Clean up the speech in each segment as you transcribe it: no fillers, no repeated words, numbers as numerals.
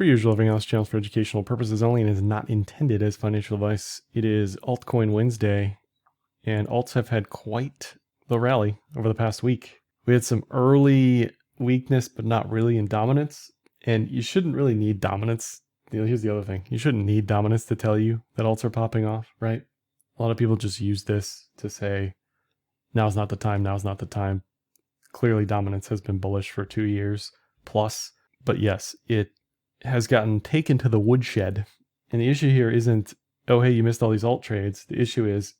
Per usual, everything else channels for educational purposes only and is not intended as financial advice. It is Altcoin Wednesday, and alts have had quite the rally over the past week. We had some early weakness, but not really in dominance. And you shouldn't really need dominance. Here's the other thing. You shouldn't need dominance to tell you that alts are popping off, right? A lot of people just use this to say, now's not the time, now's not the time. Clearly, dominance has been bullish for 2 years plus. But yes, it has gotten taken to the woodshed. And the issue here isn't, oh, hey, you missed all these alt trades. The issue is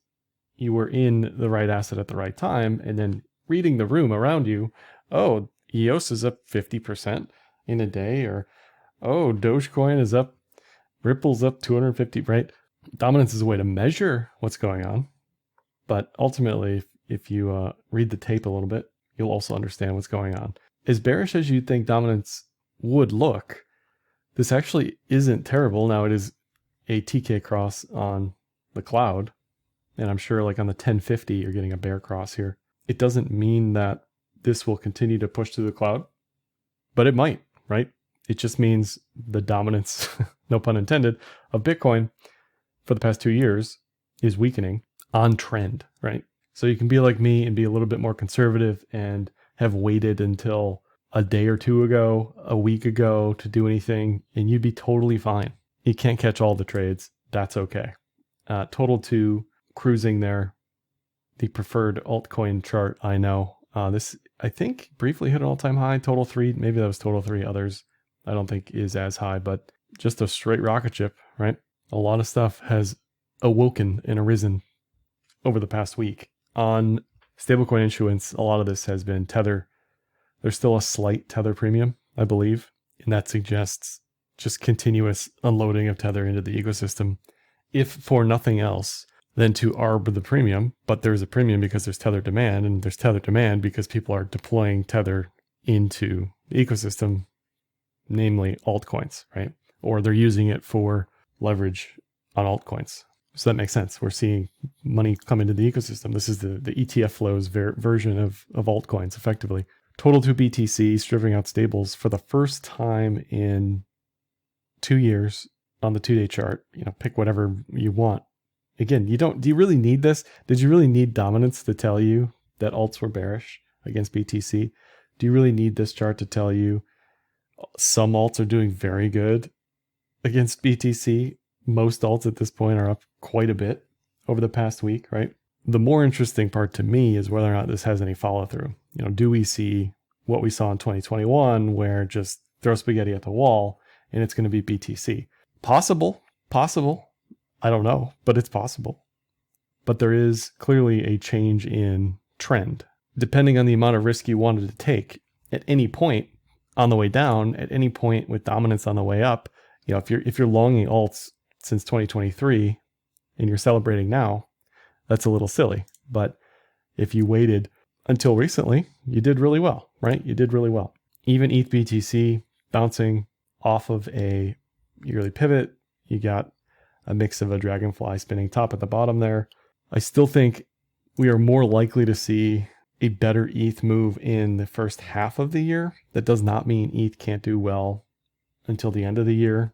you were in the right asset at the right time, and then reading the room around you, oh, EOS is up 50% in a day, or oh, Dogecoin is up, Ripple's up 250, right? Dominance is a way to measure what's going on. But ultimately, if you read the tape a little bit, you'll also understand what's going on. As bearish as you think dominance would look, this actually isn't terrible. Now it is a TK cross on the cloud, and I'm sure like on the 1050 you're getting a bear cross here. It doesn't mean that this will continue to push through the cloud, but it might, right? It just means the dominance, no pun intended, of Bitcoin for the past 2 years is weakening on trend, right? So you can be like me and be a little bit more conservative and have waited until a day or two ago, a week ago to do anything, and you'd be totally fine. You can't catch all the trades. That's okay. Total 2 cruising there. The preferred altcoin chart, I know. This, I think, briefly hit an all-time high. Total 3, maybe that was total 3. Others, I don't think is as high, but just a straight rocket ship, right? A lot of stuff has awoken and arisen over the past week. On stablecoin issuance, a lot of this has been Tether. There's still a slight Tether premium, I believe, and that suggests just continuous unloading of Tether into the ecosystem, if for nothing else than to arb the premium. But there's a premium because there's Tether demand, and there's Tether demand because people are deploying Tether into the ecosystem, namely altcoins, right? Or they're using it for leverage on altcoins. So that makes sense. We're seeing money come into the ecosystem. This is the ETF flows version of altcoins, effectively. Total 2 BTC, stripping out stables for the first time in 2 years on the 2-day chart. Pick whatever you want. Again, do you really need this? Did you really need dominance to tell you that alts were bearish against BTC? Do you really need this chart to tell you some alts are doing very good against BTC? Most alts at this point are up quite a bit over the past week, right? The more interesting part to me is whether or not this has any follow through. Do we see what we saw in 2021 where just throw spaghetti at the wall and it's going to be BTC? Possible. I don't know, but it's possible. But there is clearly a change in trend. Depending on the amount of risk you wanted to take at any point on the way down, at any point with dominance on the way up, if you're longing alts since 2023 and you're celebrating now, that's a little silly. But if you waited until recently, you did really well, right? You did really well. Even ETH BTC bouncing off of a yearly pivot, you got a mix of a dragonfly spinning top at the bottom there. I still think we are more likely to see a better ETH move in the first half of the year. That does not mean ETH can't do well until the end of the year.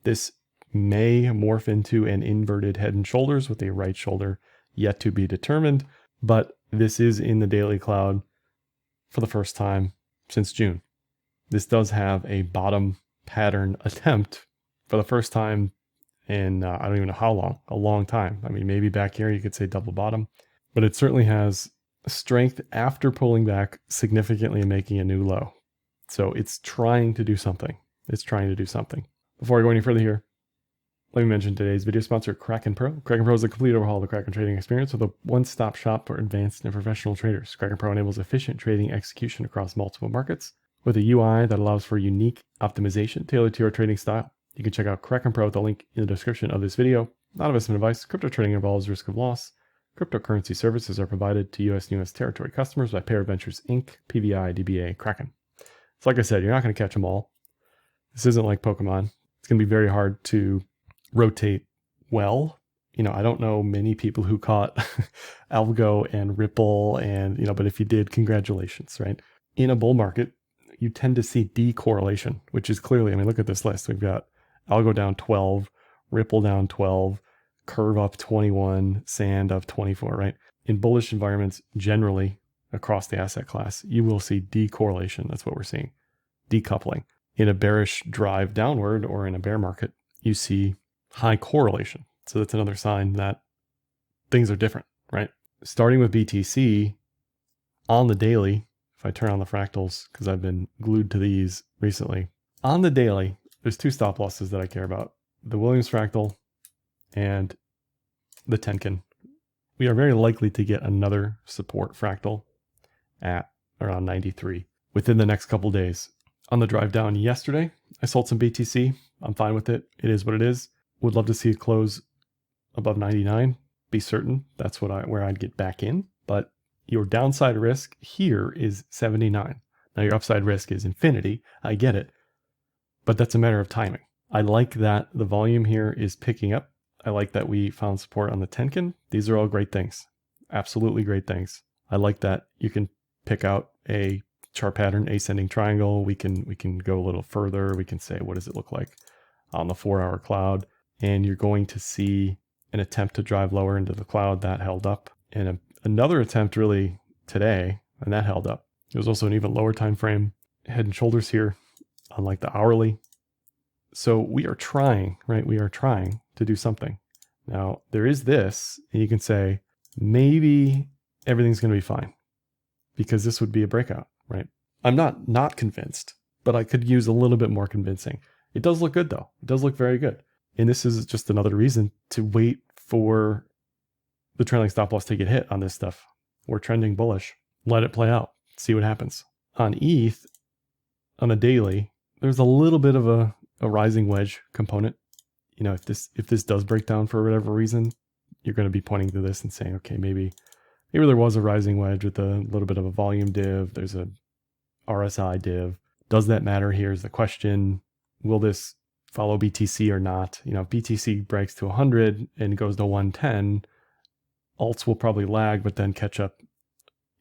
This may morph into an inverted head and shoulders with a right shoulder yet to be determined, but this is in the daily cloud for the first time since June. This does have a bottom pattern attempt for the first time in I don't even know how long, a long time. I mean, maybe back here you could say double bottom, but it certainly has strength after pulling back significantly and making a new low. So it's trying to do something. Before I go any further here, let me mention today's video sponsor, Kraken Pro. Kraken Pro is a complete overhaul of the Kraken trading experience with a one-stop shop for advanced and professional traders. Kraken Pro enables efficient trading execution across multiple markets with a UI that allows for unique optimization tailored to your trading style. You can check out Kraken Pro at the link in the description of this video. Not investment advice. Crypto trading involves risk of loss. Cryptocurrency services are provided to U.S. and U.S. territory customers by Pair Ventures Inc., PVI, DBA, Kraken. So like I said, you're not going to catch them all. This isn't like Pokemon. It's going to be very hard to rotate well. I don't know many people who caught Algo and Ripple and, but if you did, congratulations, right? In a bull market, you tend to see decorrelation, which is clearly, I mean, look at this list. We've got algo down 12, Ripple down 12, Curve up 21, Sand up 24, right? In bullish environments, generally across the asset class, you will see decorrelation. That's what we're seeing, decoupling. In a bearish drive downward or in a bear market, you see high correlation. So that's another sign that things are different, right? Starting with BTC on the daily, if I turn on the fractals, because I've been glued to these recently, on the daily, there's two stop losses that I care about, the Williams fractal and the Tenkan. We are very likely to get another support fractal at around 93 within the next couple days. On the drive down yesterday, I sold some BTC. I'm fine with it. It is what it is. Would love to see it close above 99. Be certain that's where I'd get back in. But your downside risk here is 79. Now your upside risk is infinity. I get it. But that's a matter of timing. I like that the volume here is picking up. I like that we found support on the Tenkan. These are all great things. Absolutely great things. I like that you can pick out a chart pattern, ascending triangle. We can go a little further. We can say, what does it look like on the 4-hour cloud? And you're going to see an attempt to drive lower into the cloud that held up, and another attempt really today, and that held up. There was also an even lower time frame, head and shoulders here, unlike the hourly. So we are trying, right? We are trying to do something. Now there is this, and you can say maybe everything's going to be fine because this would be a breakout, right? I'm not convinced, but I could use a little bit more convincing. It does look good though. It does look very good. And this is just another reason to wait for the trailing stop loss to get hit on this stuff. We're trending bullish. Let it play out. See what happens. On ETH, on a daily, there's a little bit of a rising wedge component. You know, if this does break down for whatever reason, you're going to be pointing to this and saying, okay, maybe there was a rising wedge with a little bit of a volume div. There's a RSI div. Does that matter? Here's the question. Will this follow BTC or not? You know, if BTC breaks to 100 and goes to 110, alts will probably lag, but then catch up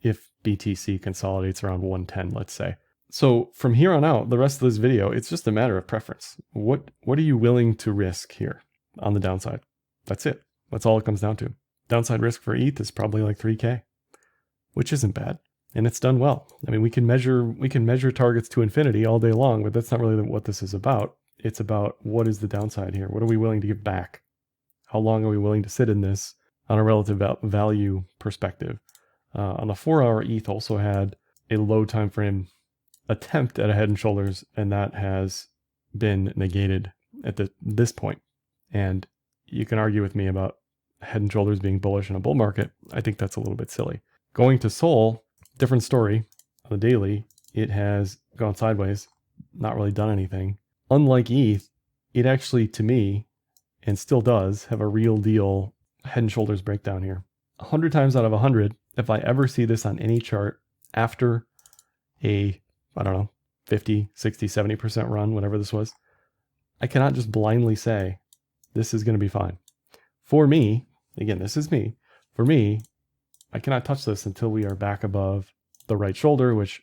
if BTC consolidates around 110, let's say. So from here on out, the rest of this video, it's just a matter of preference. What are you willing to risk here on the downside? That's it. That's all it comes down to. Downside risk for ETH is probably like 3K, which isn't bad. And it's done well. I mean, we can measure targets to infinity all day long, but that's not really what this is about. It's about what is the downside here? What are we willing to give back? How long are we willing to sit in this on a relative value perspective? On the 4-hour, ETH also had a low time frame attempt at a head and shoulders, and that has been negated at this point. And you can argue with me about head and shoulders being bullish in a bull market. I think that's a little bit silly. Going to Sol, different story. On the daily, it has gone sideways, not really done anything. Unlike ETH, it actually, to me, and still does, have a real deal head and shoulders breakdown here. 100 times out of 100, if I ever see this on any chart after a, I don't know, 50, 60, 70% run, whatever this was, I cannot just blindly say, this is going to be fine. For me, again, this is me. For me, I cannot touch this until we are back above the right shoulder, which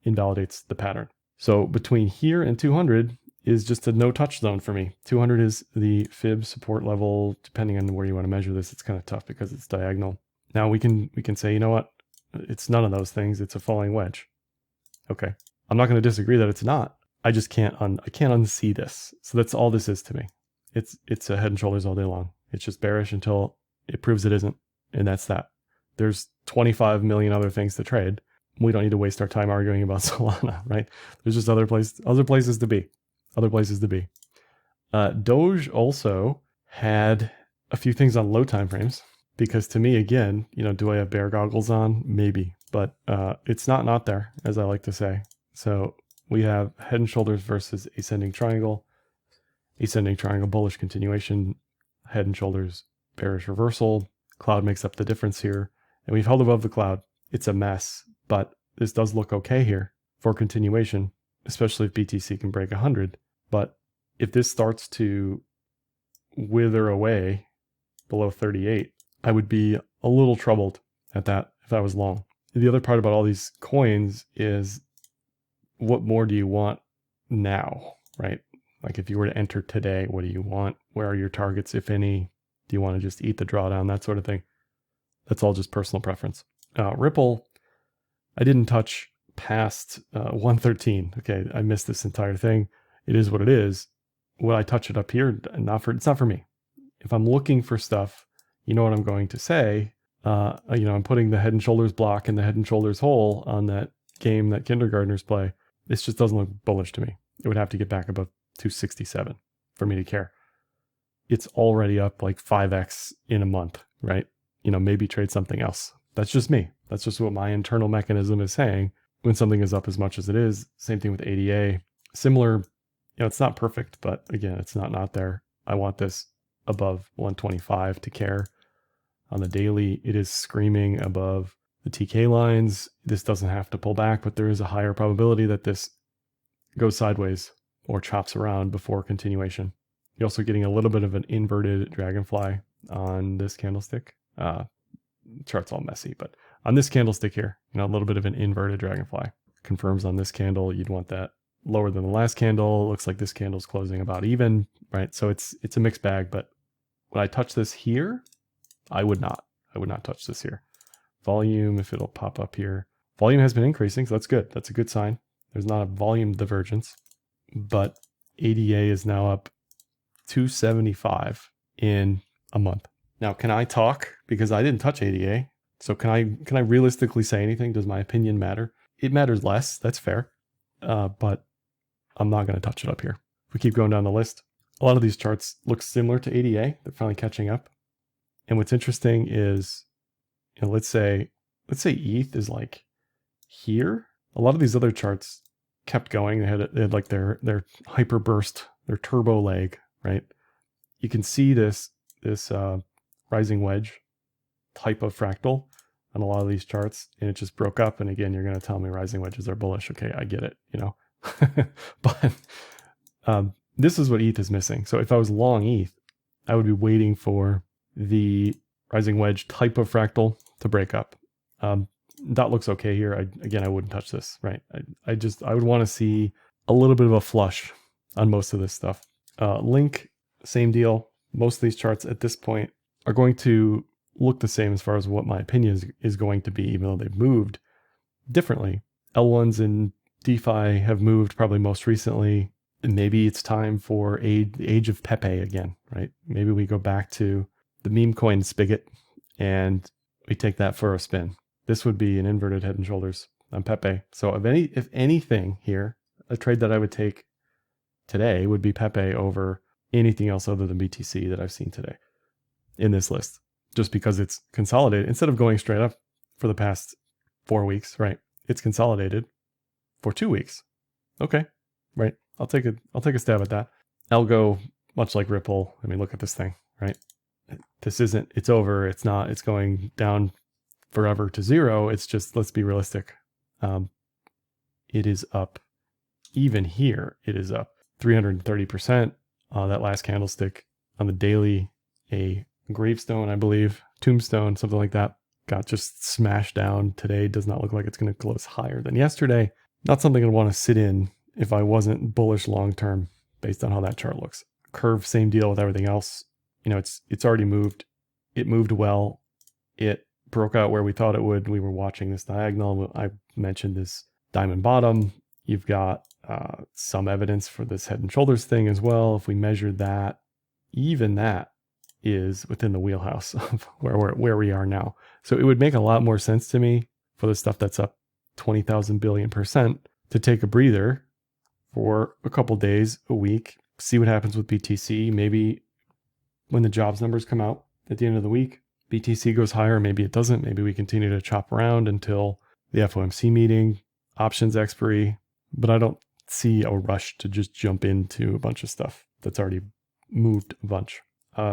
invalidates the pattern. So between here and 200 is just a no touch zone for me. 200 is the fib support level. Depending on where you want to measure this, it's kind of tough because it's diagonal. Now we can say, you know what? It's none of those things. It's a falling wedge. Okay. I'm not going to disagree that it's not. I just can't unsee this. So that's all this is to me. It's a head and shoulders all day long. It's just bearish until it proves it isn't. And that's that. There's 25 million other things to trade. We don't need to waste our time arguing about Solana, right? There's just other places to be. Other places to be. Doge also had a few things on low time frames because to me, again, you know, do I have bear goggles on? Maybe, but it's not there, as I like to say. So we have head and shoulders versus ascending triangle bullish continuation, head and shoulders bearish reversal. Cloud makes up the difference here, and we've held above the cloud. It's a mess, but this does look okay here for continuation, especially if BTC can break 100. But if this starts to wither away below 38, I would be a little troubled at that if I was long. The other part about all these coins is what more do you want now, right? Like if you were to enter today, what do you want? Where are your targets, if any? Do you want to just eat the drawdown, that sort of thing? That's all just personal preference. Ripple, I didn't touch past 113. Okay, I missed this entire thing. It is what it is. Would I touch it up here? It's not for me. If I'm looking for stuff, you know what I'm going to say. I'm putting the Head and Shoulders block in the Head and Shoulders hole on that game that kindergartners play. This just doesn't look bullish to me. It would have to get back above 267 for me to care. It's already up like 5x in a month, right? Maybe trade something else. That's just me. That's just what my internal mechanism is saying when something is up as much as it is. Same thing with ADA. Similar, it's not perfect, but again, it's not there. I want this above 125 to care. On the daily, it is screaming above the TK lines. This doesn't have to pull back, but there is a higher probability that this goes sideways or chops around before continuation. You're also getting a little bit of an inverted dragonfly on this candlestick. Chart's all messy, but on this candlestick here, a little bit of an inverted dragonfly. Confirms on this candle, you'd want that lower than the last candle. Looks like this candle's closing about even, right? So it's a mixed bag, but would I touch this here? I would not. I would not touch this here. Volume, if it'll pop up here. Volume has been increasing, so that's good. That's a good sign. There's not a volume divergence, but ADA is now up 275 in a month. Now, can I talk? Because I didn't touch ADA. So can I realistically say anything? Does my opinion matter? It matters less. That's fair. But I'm not going to touch it up here. If we keep going down the list, a lot of these charts look similar to ADA. They're finally catching up. And what's interesting is, let's say ETH is like here. A lot of these other charts kept going. They had like their hyper burst, their turbo leg, right? You can see this rising wedge type of fractal on a lot of these charts, and it just broke up. And again, you're going to tell me rising wedges are bullish. Okay, I get it, but this is what ETH is missing. So if I was long ETH, I would be waiting for the rising wedge type of fractal to break up. That looks okay here. I wouldn't touch this, right? I would want to see a little bit of a flush on most of this stuff. Link, same deal. Most of these charts at this point are going to look the same as far as what my opinion is going to be, even though they've moved differently. L1s in DeFi have moved probably most recently. And maybe it's time for the age of Pepe again, right? Maybe we go back to the meme coin spigot and we take that for a spin. This would be an inverted Head and Shoulders on Pepe. So if anything here, a trade that I would take today would be Pepe over anything else other than BTC that I've seen today in this list, just because it's consolidated. Instead of going straight up for the past 4 weeks, right? It's consolidated for 2 weeks. Okay, right? I'll take a stab at that. Algo, much like Ripple. I mean, look at this thing, right? It's over. It's not, it's going down forever to zero. It's just, let's be realistic. It is up, even here, it is up 330%. That last candlestick on the daily, a gravestone, I believe, tombstone, something like that, got just smashed down today. Does not look like it's going to close higher than yesterday. Not something I'd want to sit in if I wasn't bullish long-term based on how that chart looks. Curve, same deal with everything else. It's already moved. It moved well. It broke out where we thought it would. We were watching this diagonal. I mentioned this diamond bottom. You've got some evidence for this Head and Shoulders thing as well. If we measured that, even that is within the wheelhouse of where we are now. So it would make a lot more sense to me for the stuff that's up 20,000 billion% to take a breather for a couple days, a week, see what happens with BTC. Maybe when the jobs numbers come out at the end of the week, BTC goes higher. Maybe it doesn't. Maybe we continue to chop around until the FOMC meeting, options expiry. But I don't see a rush to just jump into a bunch of stuff that's already moved a bunch.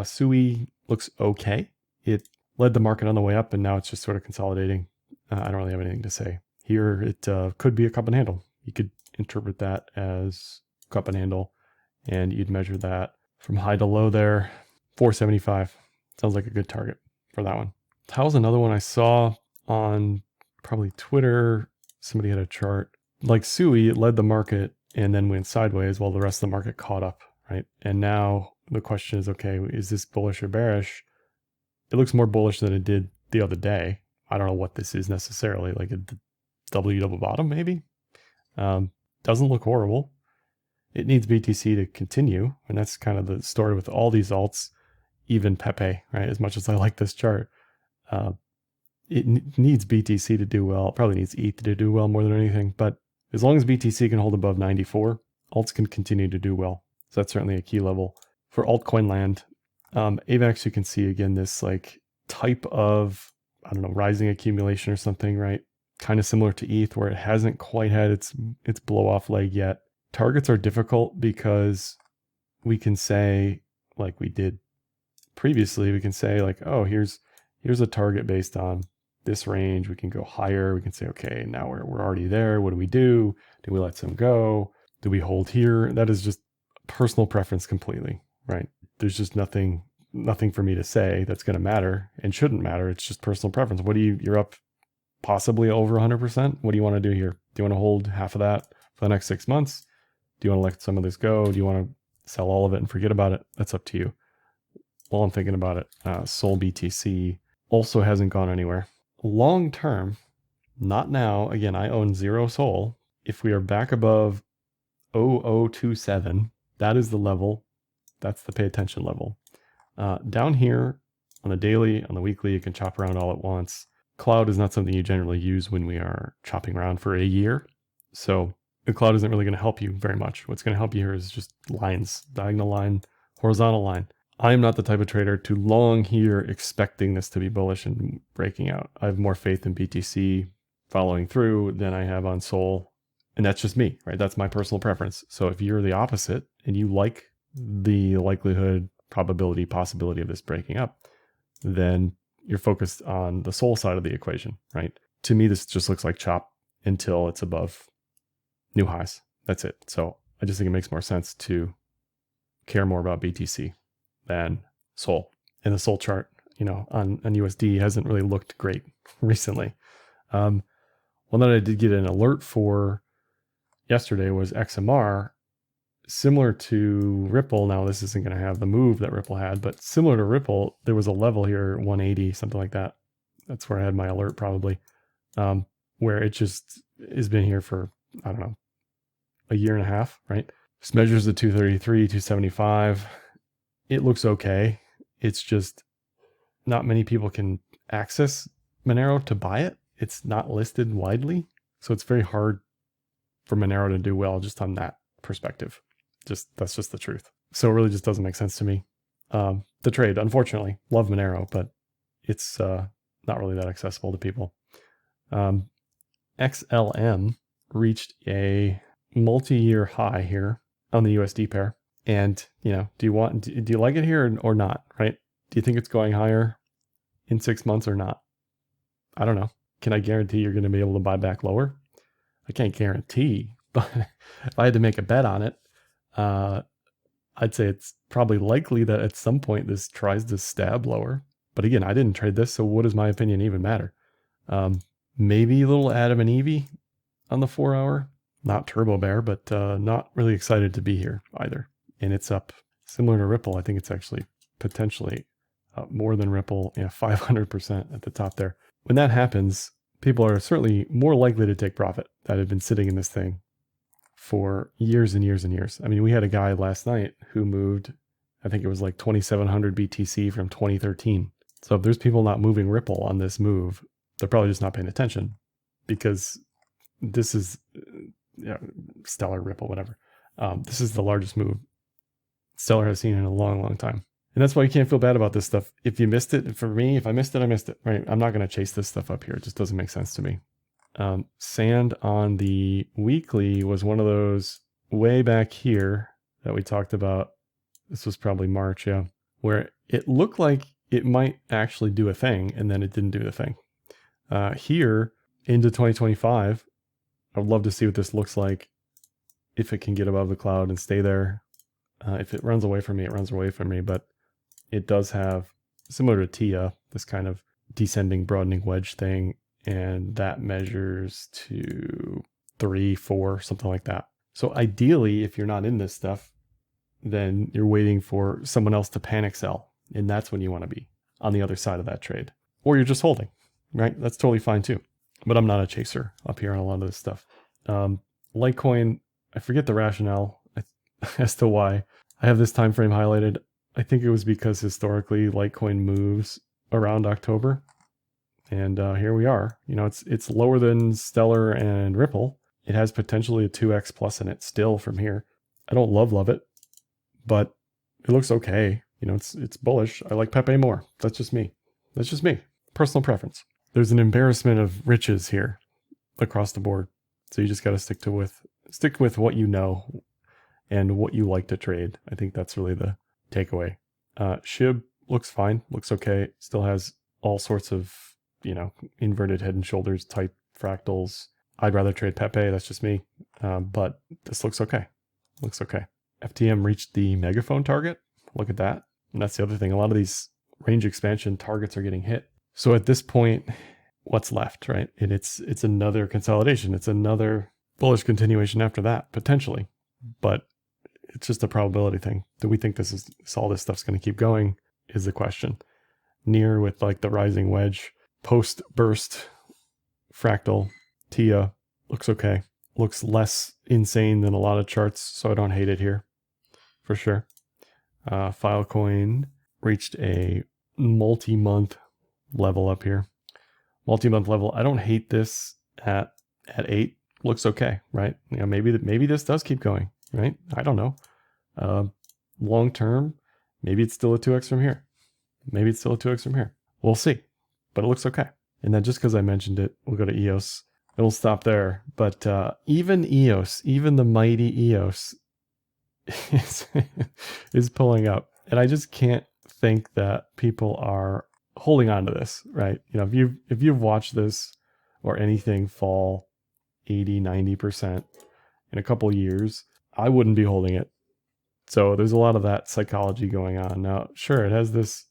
SUI looks okay. It led the market on the way up, and now it's just sort of consolidating. I don't really have anything to say. Here, it could be a cup and handle. You could interpret that as cup and handle, and you'd measure that from high to low there. 475 sounds like a good target for that one. Tao's another one I saw on probably Twitter. Somebody had a chart like SUI, it led the market and then went sideways while the rest of the market caught up, right? And now the question is, okay, is this bullish or bearish? It looks more bullish than it did the other day. I don't know what this is necessarily, like a W double bottom maybe. Doesn't look horrible. It needs BTC to continue, and that's kind of the story with all these alts, even Pepe, right? As much as I like this chart, it needs BTC to do well. It probably needs ETH to do well more than anything, but as long as BTC can hold above 94, alts can continue to do well. So that's certainly a key level. For altcoin land, AVAX, you can see again this like type of, I don't know, rising accumulation or something, right? Kind of similar to ETH, where it hasn't quite had its blow off leg yet. Targets are difficult because we can say, like we did previously, we can say like, oh, here's a target based on this range. We can go higher. We can say, okay, now we're already there. What do we do? Do we let some go? Do we hold here? That is just personal preference completely, right? There's just nothing for me to say that's going to matter and shouldn't matter. It's just personal preference. You're up possibly over 100%. What do you want to do here? Do you want to hold half of that for the next 6 months? Do you want to let some of this go? Do you want to sell all of it and forget about it? That's up to you. While I'm thinking about it, Sol BTC also hasn't gone anywhere. Long term, not now. Again, I own 0 Sol. If we are back above 0027, that is the level. That's the pay attention level. Down here on the daily, on the weekly, you can chop around all at once. Cloud is not something you generally use when we are chopping around for a year. So the cloud isn't really going to help you very much. What's going to help you here is just lines, diagonal line, horizontal line. I'm not the type of trader to long here expecting this to be bullish and breaking out. I have more faith in BTC following through than I have on Sol. And that's just me, right? That's my personal preference. So if you're the opposite and you like the likelihood, probability, possibility of this breaking up, then you're focused on the Sol side of the equation, right? To me, this just looks like chop until it's above new highs. That's it. So I just think it makes more sense to care more about BTC than Sol. And the Sol chart, on USD hasn't really looked great recently. One that I did get an alert for yesterday was XMR. Similar to Ripple, now this isn't going to have the move that Ripple had, but similar to Ripple, there was a level here, 180, something like that. That's where I had my alert probably, where it just has been here for, I don't know, a year and a half, right? This measures the 233, 275. It looks okay. It's just not many people can access Monero to buy it. It's not listed widely. So it's very hard for Monero to do well just on that perspective. That's just the truth. So it really just doesn't make sense to me. The trade, unfortunately, love Monero, but it's not really that accessible to people. XLM reached a multi-year high here on the USD pair. And, do you like it here or not, right? Do you think it's going higher in 6 months or not? I don't know. Can I guarantee you're going to be able to buy back lower? I can't guarantee, but if I had to make a bet on it, I'd say it's probably likely that at some point this tries to stab lower. But again, I didn't trade this, so what does my opinion even matter? Maybe a little Adam and Evie on the 4 hour. Not turbo bear, but not really excited to be here either. And it's up similar to Ripple. I think it's actually potentially more than Ripple, 500% at the top there. When that happens, people are certainly more likely to take profit that had been sitting in this thing for years and years and years. I mean, we had a guy last night who moved, I think it was like 2,700 BTC from 2013. So if there's people not moving Ripple on this move, they're probably just not paying attention, because this is Stellar, Ripple, whatever. This is the largest move Stellar has seen in a long, long time. And that's why you can't feel bad about this stuff. If you missed it, for me, if I missed it, I missed it, right? I'm not going to chase this stuff up here. It just doesn't make sense to me. Sand on the weekly was one of those way back here that we talked about. This was probably March, where it looked like it might actually do a thing, and then it didn't do the thing. Here into 2025, I would love to see what this looks like if it can get above the cloud and stay there. If it runs away from me, it runs away from me, but it does have, similar to TIA, this kind of descending broadening wedge thing, and that measures to 3, 4, something like that. So ideally, if you're not in this stuff, then you're waiting for someone else to panic sell. And that's when you want to be on the other side of that trade. Or you're just holding, right? That's totally fine too. But I'm not a chaser up here on a lot of this stuff. Litecoin, I forget the rationale as to why I have this time frame highlighted. I think it was because historically Litecoin moves around October. And here we are. You know, it's lower than Stellar and Ripple. It has potentially a 2x plus in it still from here. I don't love it, but it looks okay. You know, it's bullish. I like Pepe more. That's just me. That's just me. Personal preference. There's an embarrassment of riches here across the board. So you just got to stick with what you know and what you like to trade. I think that's really the takeaway. SHIB looks fine. Looks okay. Still has all sorts of, you know, inverted head and shoulders type fractals. I'd rather trade Pepe. That's just me. But this looks okay. Looks okay. FTM reached the megaphone target. Look at that. And that's the other thing. A lot of these range expansion targets are getting hit. So at this point, what's left, right? And it's another consolidation. It's another bullish continuation after that, potentially. But it's just a probability thing. Do we think all this stuff's going to keep going is the question. Near with like the rising wedge, post burst, fractal, TIA looks okay. Looks less insane than a lot of charts, so I don't hate it here for sure. Filecoin reached a multi-month level up here. Multi-month level. I don't hate this at 8. Looks okay, right? You know, maybe this does keep going, right? I don't know. Long term, maybe it's still a 2x from here. Maybe it's still a 2x from here. We'll see. But it looks okay. And then just because I mentioned it, we'll go to EOS. It'll stop there. But even EOS, even the mighty EOS is pulling up. And I just can't think that people are holding on to this, right? You know, if you've watched this or anything fall 80, 90% in a couple years, I wouldn't be holding it. So there's a lot of that psychology going on. Now, sure, it has this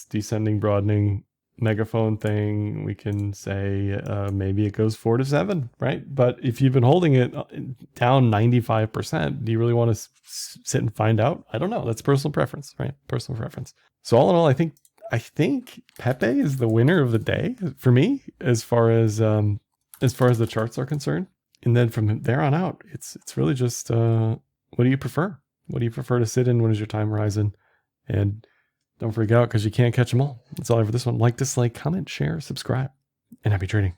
descending, broadening megaphone thing. We can say maybe it goes 4 to 7, right? But if you've been holding it down 95%, do you really want to sit and find out? I don't know. That's personal preference, right? Personal preference. So all in all, I think Pepe is the winner of the day for me as far as the charts are concerned. And then from there on out, it's really just what do you prefer? What do you prefer to sit in? What is your time horizon? And don't freak out because you can't catch them all. That's all for this one. Like, dislike, comment, share, subscribe, and happy trading.